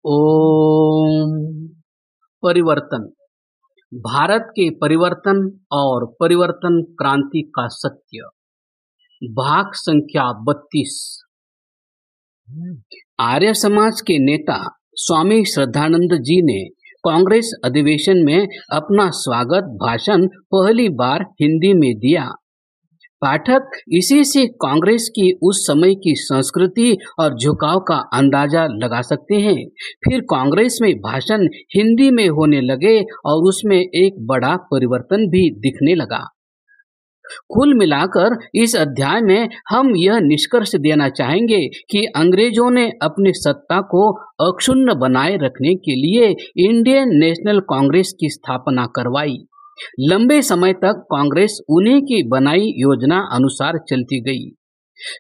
ओम। परिवर्तन। भारत के परिवर्तन और परिवर्तन क्रांति का सत्य। भाग संख्या 32। आर्य समाज के नेता स्वामी श्रद्धानंद जी ने कांग्रेस अधिवेशन में अपना स्वागत भाषण पहली बार हिंदी में दिया। पाठक इसी से कांग्रेस की उस समय की संस्कृति और झुकाव का अंदाजा लगा सकते हैं। फिर कांग्रेस में भाषण हिंदी में होने लगे और उसमें एक बड़ा परिवर्तन भी दिखने लगा। कुल मिलाकर इस अध्याय में हम यह निष्कर्ष देना चाहेंगे कि अंग्रेजों ने अपनी सत्ता को अक्षुण्ण बनाए रखने के लिए इंडियन नेशनल कांग्रेस की स्थापना करवाई। लंबे समय तक कांग्रेस उन्हीं की बनाई योजना अनुसार चलती गई।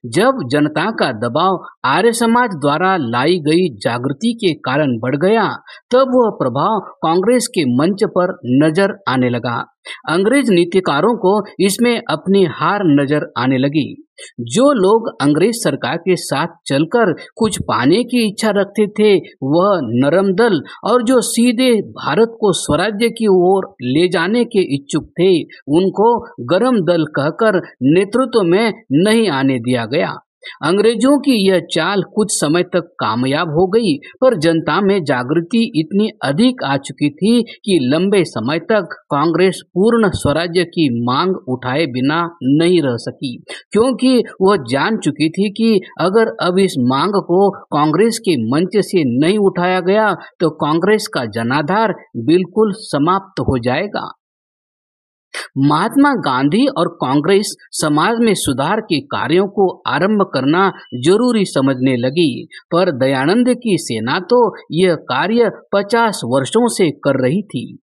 जब जनता का दबाव आर्य समाज द्वारा लाई गई जागृति के कारण बढ़ गया, तब वह प्रभाव कांग्रेस के मंच पर नजर आने लगा। अंग्रेज नीतिकारों को इसमें अपनी हार नजर आने लगी। जो लोग अंग्रेज सरकार के साथ चलकर कुछ पाने की इच्छा रखते थे, वह नरम दल, और जो सीधे भारत को स्वराज्य की ओर ले जाने के इच्छुक थे, उनको गरम दल कहकर नेतृत्व में नहीं आने दिया गया। अंग्रेजों की यह चाल कुछ समय तक कामयाब हो गई, पर जनता में जागृति इतनी अधिक आ चुकी थी कि लंबे समय तक कांग्रेस पूर्ण स्वराज्य की मांग उठाए बिना नहीं रह सकी, क्योंकि वह जान चुकी थी कि अगर अब इस मांग को कांग्रेस के मंच से नहीं उठाया गया तो कांग्रेस का जनाधार बिल्कुल समाप्त हो जाएगा। महात्मा गांधी और कांग्रेस समाज में सुधार के कार्यों को आरंभ करना जरूरी समझने लगी, पर दयानंद की सेना तो यह कार्य 50 वर्षों से कर रही थी।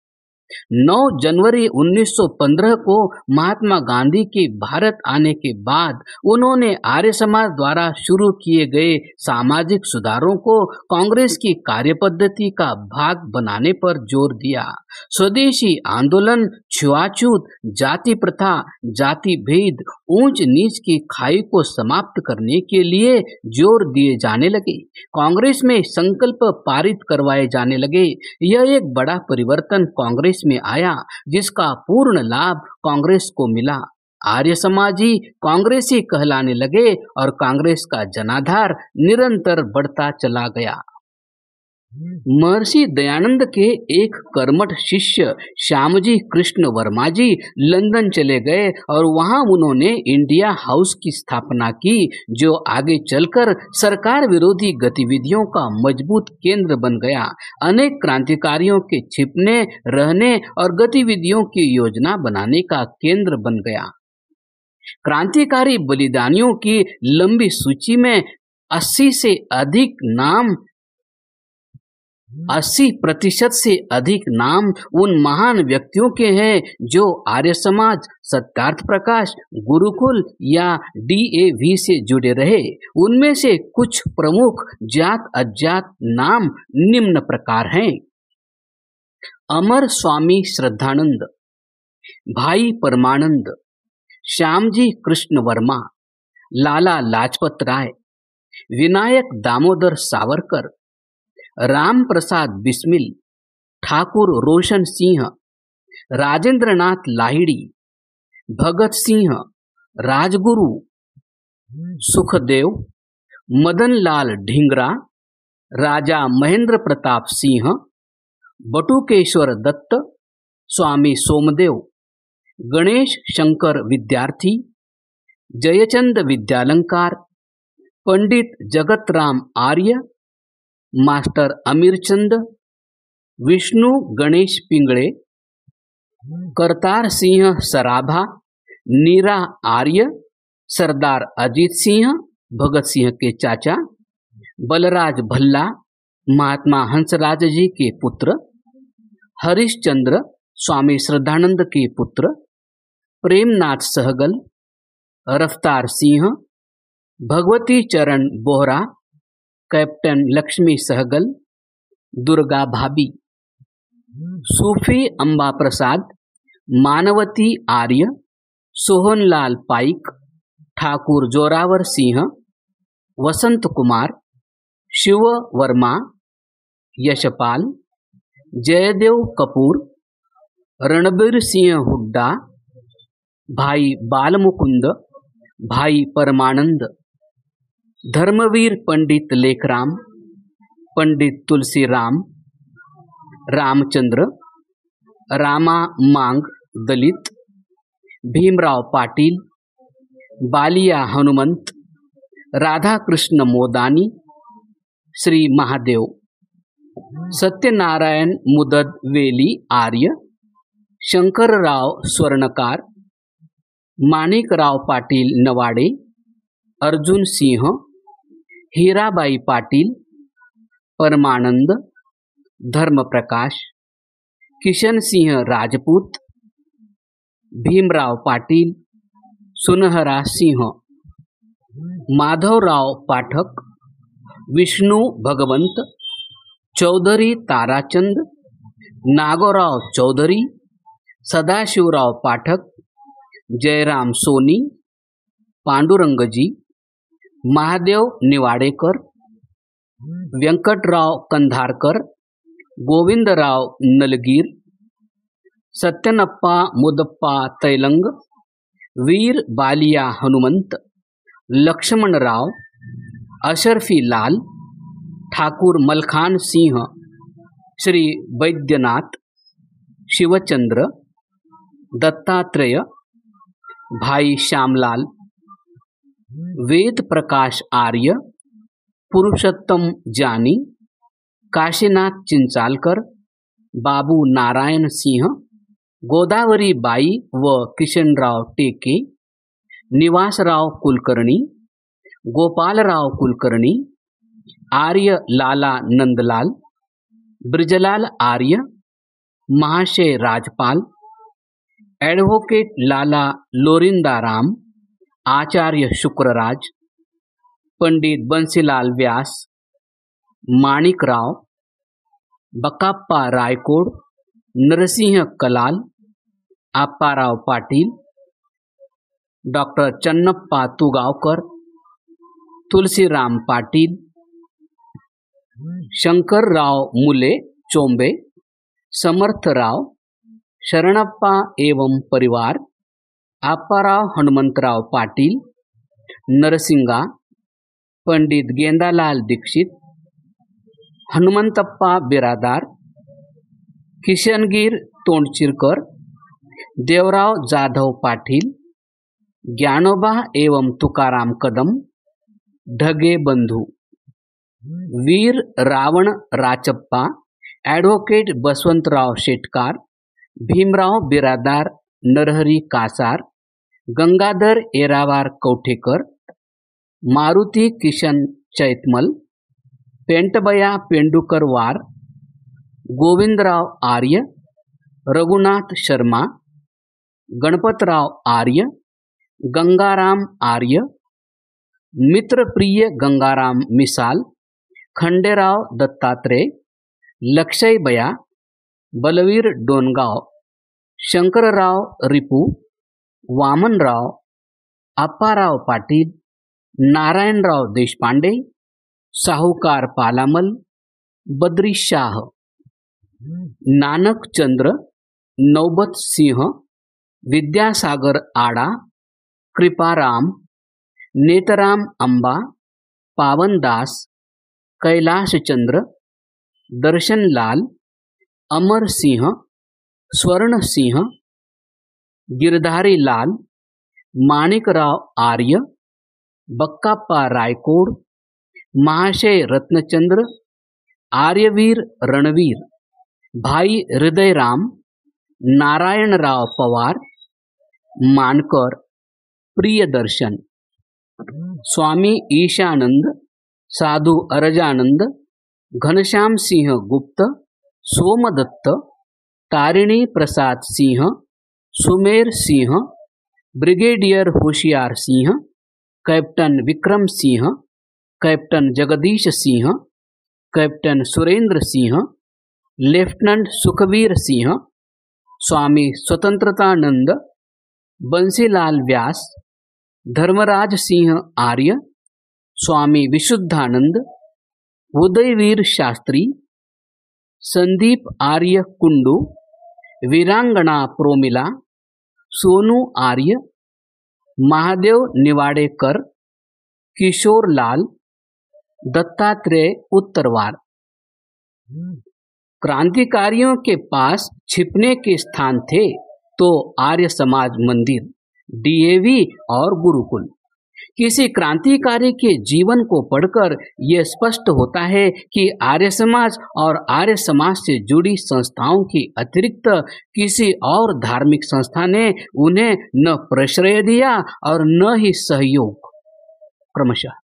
9 जनवरी 1915 को महात्मा गांधी के भारत आने के बाद उन्होंने आर्य समाज द्वारा शुरू किए गए सामाजिक सुधारों को कांग्रेस की कार्यपद्धति का भाग बनाने पर जोर दिया। स्वदेशी आंदोलन, छुआछूत, जाति प्रथा, जाति भेद, ऊंच नीच की खाई को समाप्त करने के लिए जोर दिए जाने लगे। कांग्रेस में संकल्प पारित करवाए जाने लगे। यह एक बड़ा परिवर्तन कांग्रेस में आया, जिसका पूर्ण लाभ कांग्रेस को मिला। आर्य समाजी कांग्रेसी कहलाने लगे और कांग्रेस का जनाधार निरंतर बढ़ता चला गया। महर्षि दयानंद के एक कर्मठ शिष्य श्यामजी कृष्ण वर्मा जी लंदन चले गए और वहां उन्होंने इंडिया हाउस की स्थापना की, जो आगे चलकर सरकार विरोधी गतिविधियों का मजबूत केंद्र बन गया। अनेक क्रांतिकारियों के छिपने, रहने और गतिविधियों की योजना बनाने का केंद्र बन गया। क्रांतिकारी बलिदानियों की लंबी सूची में 80% से अधिक नाम उन महान व्यक्तियों के हैं जो आर्य समाज, सत्यार्थ प्रकाश, गुरुकुल या DAV से जुड़े रहे। उनमें से कुछ प्रमुख जात अज्ञात नाम निम्न प्रकार हैं। अमर स्वामी श्रद्धानंद, भाई परमानंद, श्यामजी कृष्ण वर्मा, लाला लाजपत राय, विनायक दामोदर सावरकर, राम प्रसाद बिस्मिल, ठाकुर रोशन सिंह, राजेंद्रनाथ लाहिड़ी, भगत सिंह, राजगुरु, सुखदेव, मदनलाल ढींगरा, राजा महेंद्र प्रताप सिंह, बटुकेश्वर दत्त, स्वामी सोमदेव, गणेश शंकर विद्यार्थी, जयचंद विद्यालंकार, पंडित जगतराम आर्य, मास्टर अमीरचंद, विष्णु गणेश पिंगळे, करतार सिंह सराभा, नीरा आर्य, सरदार अजीत सिंह, भगत सिंह के चाचा, बलराज भल्ला, महात्मा हंसराज जी के पुत्र, हरिश्चंद्र, स्वामी श्रद्धानंद के पुत्र, प्रेमनाथ सहगल, रफ्तार सिंह, भगवती चरण बोहरा, कैप्टन लक्ष्मी सहगल, दुर्गा भाभी, सूफी अंबा प्रसाद, मानवती आर्य, सोहनलाल पाइक, ठाकुर जोरावर सिंह, वसंत कुमार, शिव वर्मा, यशपाल, जयदेव कपूर, रणबीर सिंह हुड्डा, भाई बालमुकुंद, भाई परमानंद, धर्मवीर पंडित लेखराम, पंडित तुलसीराम, रामचंद्र, रामा मांग दलित, भीमराव पाटील, बालिया हनुमंत, राधाकृष्ण मोदानी, श्री महादेव, सत्यनारायण मुदद वेली आर्य, शंकरराव स्वर्णकार, माणिकराव पाटील नवाडे, अर्जुन सिंह, हीराबाई पाटील, परमानंद, धर्मप्रकाश, किशन सिंह राजपूत, भीमराव पाटील, सुनहरा सिंह, माधवराव पाठक, विष्णु भगवंत, चौधरी ताराचंद, नागोराव चौधरी, सदाशिवराव पाठक, जयराम सोनी, पांडुरंगजी, महादेव निवाडेकर, व्यंकटराव कंधारकर, गोविंदराव नलगीर, सत्यनप्पा मुदप्पा तैलंग, वीर बालिया हनुमंत, लक्ष्मणराव, अशरफी लाल, ठाकुर मलखान सिंह, श्री वैद्यनाथ, शिवचंद्र, दत्तात्रेय, भाई श्यामलाल, वेद प्रकाश आर्य, पुरुषोत्तम जानी, काशीनाथ चिंचालकर, बाबू नारायण सिंह, गोदावरी बाई व किशनराव टेके, निवासराव कुलकर्णी, गोपालराव कुलकर्णी, आर्य लाला नंदलाल, ब्रजलाल आर्य, महाशय राजपाल, एडवोकेट लाला लोरिंदाराम, आचार्य शुक्रराज, पंडित बंसीलाल व्यास, माणिकराव, बकाप्पा रायकोड, नरसिंह कलाल, आप्पाराव पाटील, डॉक्टर चन्नप्पा तुगावकर, तुलसीराम पाटील, शंकरराव मुले चोंबे, समर्थराव, शरणप्पा एवं परिवार, आप्पाराव हनुमंतराव पाटील, नरसिंगा, पंडित गेंदालाल दीक्षित, हनुमंतप्पा बिरादार, किशनगीर तोंडचिरकर, देवराव जाधव पाटील, ज्ञानोबा एवं तुकाराम कदम, ढगे बंधू, वीर रावण राचप्पा, ॲडव्होकेट बसवंतराव शेटकार, भीमराव बिरादार नरहरी कासार, गंगाधर एरावार कवठेकर, मारुती किशन चैतमल, पेंटबया पेंडुकर वार, गोविंदराव आर्य, रघुनाथ शर्मा, गणपतराव आर्य, गंगाराम आर्य, मित्रप्रिय गंगाराम मिसाल, खंडेराव दत्तात्रेय, लक्षयबया, बलवीर डोनगाव, शंकरराव रिपू, वामनराव, अप्पाराव पाटील, नारायणराव देशपांडे, साहुकार पालामल, बद्री शाह, नानक चंद्र, नौबत सिंह, विद्यासागर आडा, कृपाराम, नेतराम अंबा, पावनदास, कैलाश चंद्र, दर्शनलाल, अमर सिंह, स्वर्ण सिंह, गिरधारी लाल, माणिकराव आर्य, बक्काप्पा रायकोड, महाशय रत्नचंद्र, आर्यवीर रणवीर, भाई हृदयराम, नारायणराव पवार, मानकर, प्रियदर्शन, स्वामी ईशानंद, साधु अरजानंद, Ghanshyam Singh Gupt, Somdutt, Tarini Prasad Singh, Sumer Singh, brigadier Hoshiyar Singh, captain Vikram Singh, captain Jagdish Singh, captain Surendra Singh, lieutenant Sukhvir Singh, Swami Swatantratanand, Bansilal Vyas, Dharmraj Singh Arya, Swami Vishuddhanand, Udayveer Shastri, Sandeep Arya Kundu, वीरांगना प्रोमिला, सोनू आर्य, महादेव निवाडेकर, किशोर लाल, दत्तात्रेय उत्तरवार। क्रांतिकारियों के पास छिपने के स्थान थे तो आर्य समाज मंदिर, डीएवी और गुरुकुल। किसी क्रांतिकारी के जीवन को पढ़कर यह स्पष्ट होता है कि आर्य समाज और आर्य समाज से जुड़ी संस्थाओं की अतिरिक्त किसी और धार्मिक संस्था ने उन्हें न प्रश्रय दिया और न ही सहयोग क्रमशः।